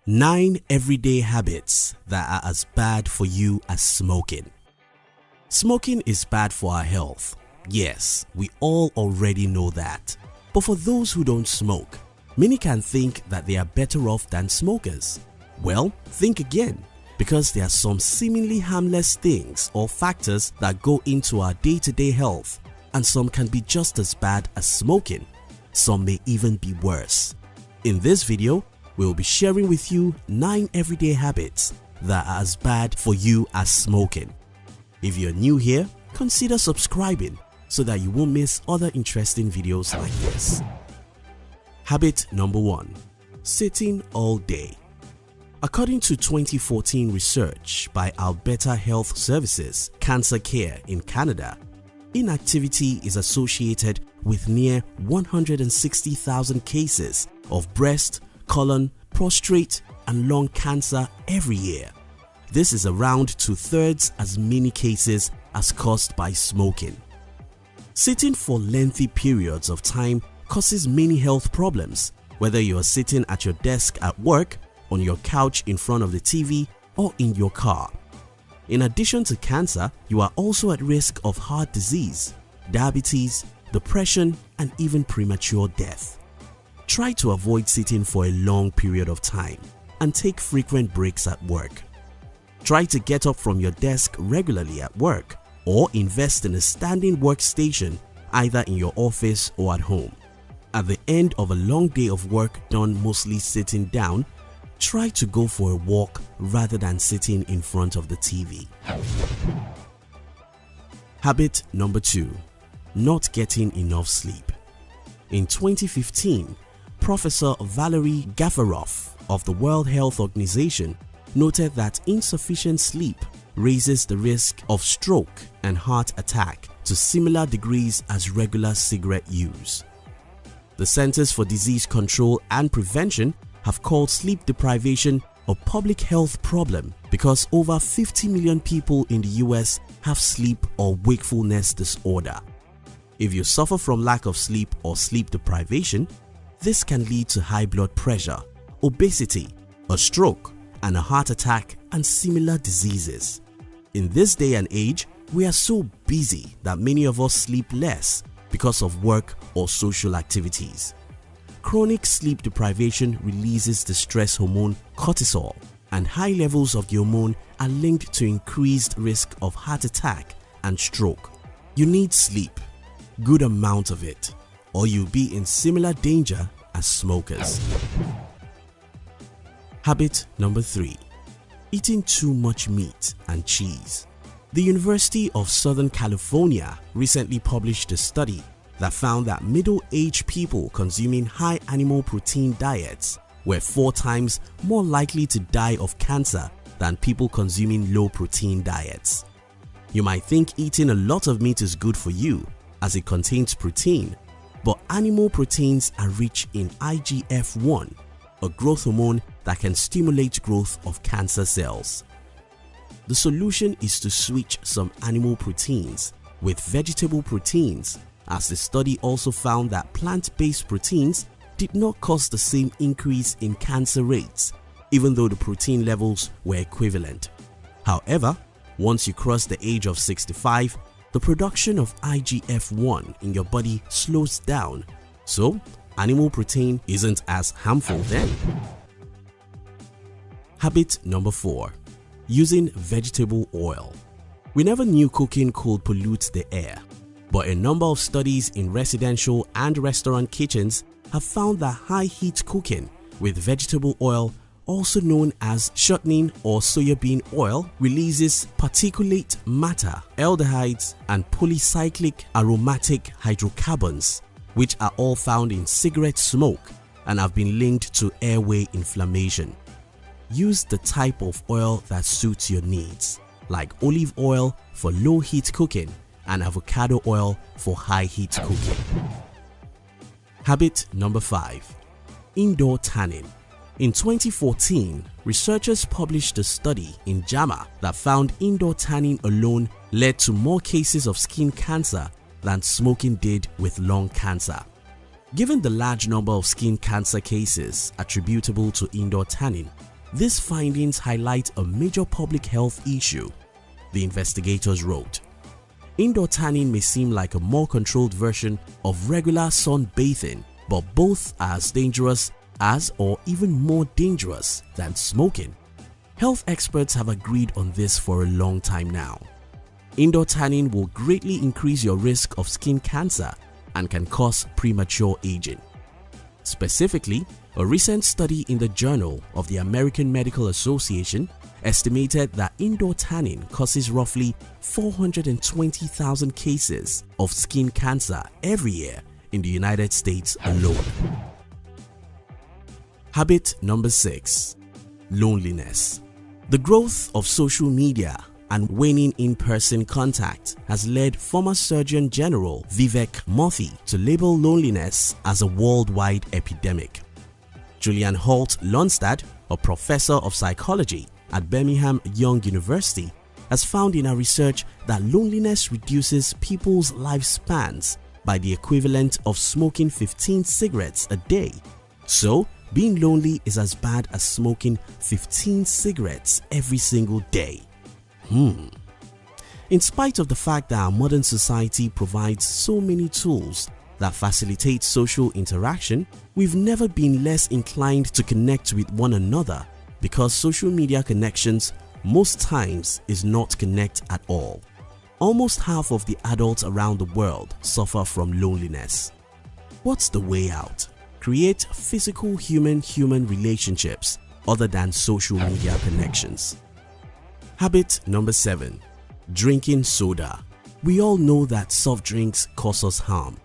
9 everyday habits that are as bad for you as smoking. Smoking is bad for our health. Yes, we all already know that. But for those who don't smoke, many can think that they are better off than smokers. Well, think again, because there are some seemingly harmless things or factors that go into our day-to-day health, and some can be just as bad as smoking. Some may even be worse. In this video, we will be sharing with you 9 everyday habits that are as bad for you as smoking. If you're new here, consider subscribing so that you won't miss other interesting videos like this. Habit number 1. Sitting all day. According to 2014 research by Alberta Health Services Cancer Care in Canada, inactivity is associated with near 160,000 cases of breast, colon, prostate and lung cancer every year. This is around 2/3 as many cases as caused by smoking. Sitting for lengthy periods of time causes many health problems, whether you are sitting at your desk at work, on your couch in front of the TV, or in your car. In addition to cancer, you are also at risk of heart disease, diabetes, depression, and even premature death. Try to avoid sitting for a long period of time and take frequent breaks at work. Try to get up from your desk regularly at work or invest in a standing workstation either in your office or at home. At the end of a long day of work done mostly sitting down, try to go for a walk rather than sitting in front of the TV. Habit number 2. Not getting enough sleep. In 2015, Professor Valery Gafarov of the World Health Organization noted that insufficient sleep raises the risk of stroke and heart attack to similar degrees as regular cigarette use. The Centers for Disease Control and Prevention have called sleep deprivation a public health problem because over 50 million people in the US have sleep or wakefulness disorder. If you suffer from lack of sleep or sleep deprivation, this can lead to high blood pressure, obesity, a stroke, and a heart attack and similar diseases. In this day and age, we are so busy that many of us sleep less because of work or social activities. Chronic sleep deprivation releases the stress hormone cortisol, and high levels of the hormone are linked to increased risk of heart attack and stroke. You need sleep, good amount of it, or you'll be in similar danger as smokers. Habit number 3. Eating too much meat and cheese. The University of Southern California recently published a study that found that middle-aged people consuming high animal protein diets were 4 times more likely to die of cancer than people consuming low-protein diets. You might think eating a lot of meat is good for you as it contains protein, but animal proteins are rich in IGF-1, a growth hormone that can stimulate growth of cancer cells. The solution is to switch some animal proteins with vegetable proteins, as the study also found that plant-based proteins did not cause the same increase in cancer rates, even though the protein levels were equivalent. However, once you cross the age of 65, the production of IGF-1 in your body slows down, so animal protein isn't as harmful then. Habit number 4. Using vegetable oil. We never knew cooking could pollute the air, but a number of studies in residential and restaurant kitchens have found that high heat cooking with vegetable oil, also known as shortening or soybean oil, releases particulate matter, aldehydes and polycyclic aromatic hydrocarbons, which are all found in cigarette smoke and have been linked to airway inflammation. Use the type of oil that suits your needs, like olive oil for low heat cooking and avocado oil for high heat cooking. Habit number 5. Indoor tanning. In 2014, researchers published a study in JAMA that found indoor tanning alone led to more cases of skin cancer than smoking did with lung cancer. Given the large number of skin cancer cases attributable to indoor tanning, These findings highlight a major public health issue, the investigators wrote. Indoor tanning may seem like a more controlled version of regular sunbathing, but both are as dangerous as or even more dangerous than smoking. Health experts have agreed on this for a long time now. Indoor tanning will greatly increase your risk of skin cancer and can cause premature aging. Specifically, a recent study in the Journal of the American Medical Association estimated that indoor tanning causes roughly 420,000 cases of skin cancer every year in the United States alone. Habit number 6. Loneliness. The growth of social media and waning in-person contact has led former Surgeon General Vivek Murthy to label loneliness as a worldwide epidemic. Julian Holt Lundstad, a professor of psychology at Birmingham Young University, has found in her research that loneliness reduces people's lifespans by the equivalent of smoking 15 cigarettes a day. So, being lonely is as bad as smoking 15 cigarettes every single day. In spite of the fact that our modern society provides so many tools that facilitate social interaction, we've never been less inclined to connect with one another, because social media connections most times is not connect at all. Almost half of the adults around the world suffer from loneliness. What's the way out? Create physical human-human relationships other than social media connections. Habit number 7. Drinking soda. We all know that soft drinks cause us harm,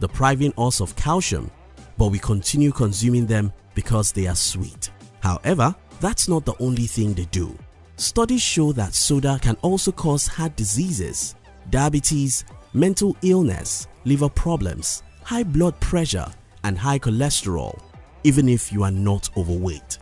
depriving us of calcium, but we continue consuming them because they are sweet. However, that's not the only thing they do. Studies show that soda can also cause heart diseases, diabetes, mental illness, liver problems, high blood pressure, and high cholesterol, even if you are not overweight.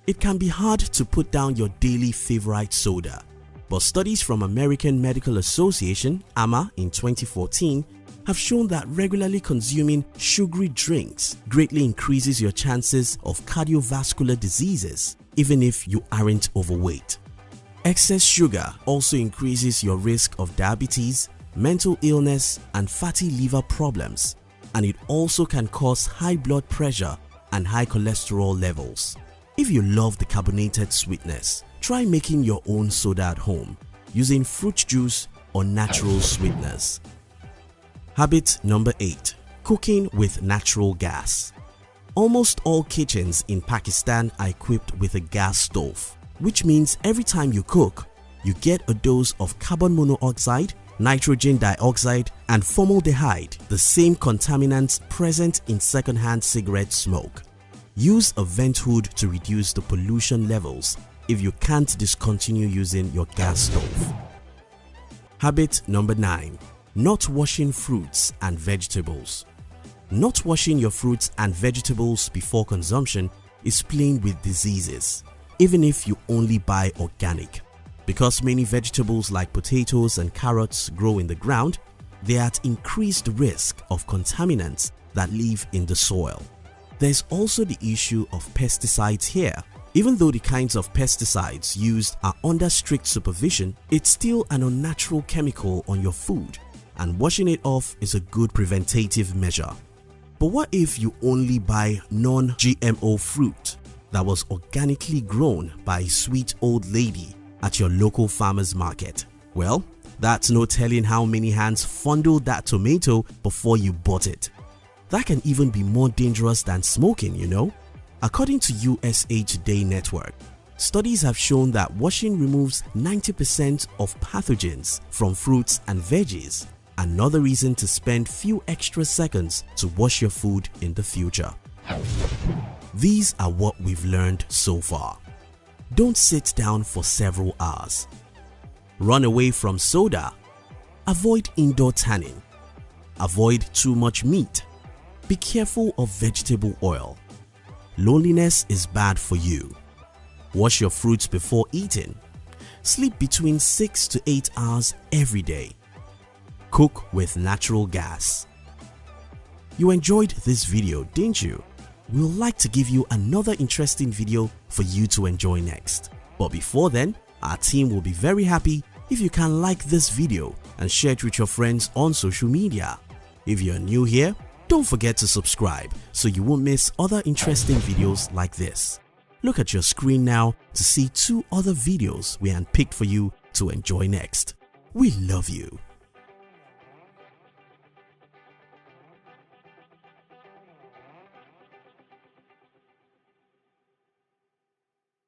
It can be hard to put down your daily favorite soda, but studies from American Medical Association (AMA) in 2014 have shown that regularly consuming sugary drinks greatly increases your chances of cardiovascular diseases, even if you aren't overweight. Excess sugar also increases your risk of diabetes, mental illness, and fatty liver problems, and it also can cause high blood pressure and high cholesterol levels. If you love the carbonated sweetness, try making your own soda at home using fruit juice or natural sweeteners. Habit number 8. Cooking with natural gas. Almost all kitchens in Pakistan are equipped with a gas stove, which means every time you cook, you get a dose of carbon monoxide, nitrogen dioxide, and formaldehyde, the same contaminants present in secondhand cigarette smoke. Use a vent hood to reduce the pollution levels if you can't discontinue using your gas stove. Habit number 9. Not washing fruits and vegetables. Not washing your fruits and vegetables before consumption is plagued with diseases, even if you only buy organic. Because many vegetables like potatoes and carrots grow in the ground, they are at increased risk of contaminants that live in the soil. There's also the issue of pesticides here. Even though the kinds of pesticides used are under strict supervision, it's still an unnatural chemical on your food, and washing it off is a good preventative measure. But what if you only buy non-GMO fruit that was organically grown by a sweet old lady at your local farmer's market? Well, that's no telling how many hands fondled that tomato before you bought it. That can even be more dangerous than smoking, you know. According to USA Today Network, studies have shown that washing removes 90% of pathogens from fruits and veggies. Another reason to spend few extra seconds to wash your food in the future. These are what we've learned so far. Don't sit down for several hours. Run away from soda. Avoid indoor tanning. Avoid too much meat. Be careful of vegetable oil. Loneliness is bad for you. Wash your fruits before eating. Sleep between 6 to 8 hours every day. Cook with natural gas. You enjoyed this video, didn't you? we'll like to give you another interesting video for you to enjoy next. But before then, our team will be very happy if you can like this video and share it with your friends on social media. If you're new here, don't forget to subscribe so you won't miss other interesting videos like this. Look at your screen now to see 2 other videos we handpicked for you to enjoy next. We love you.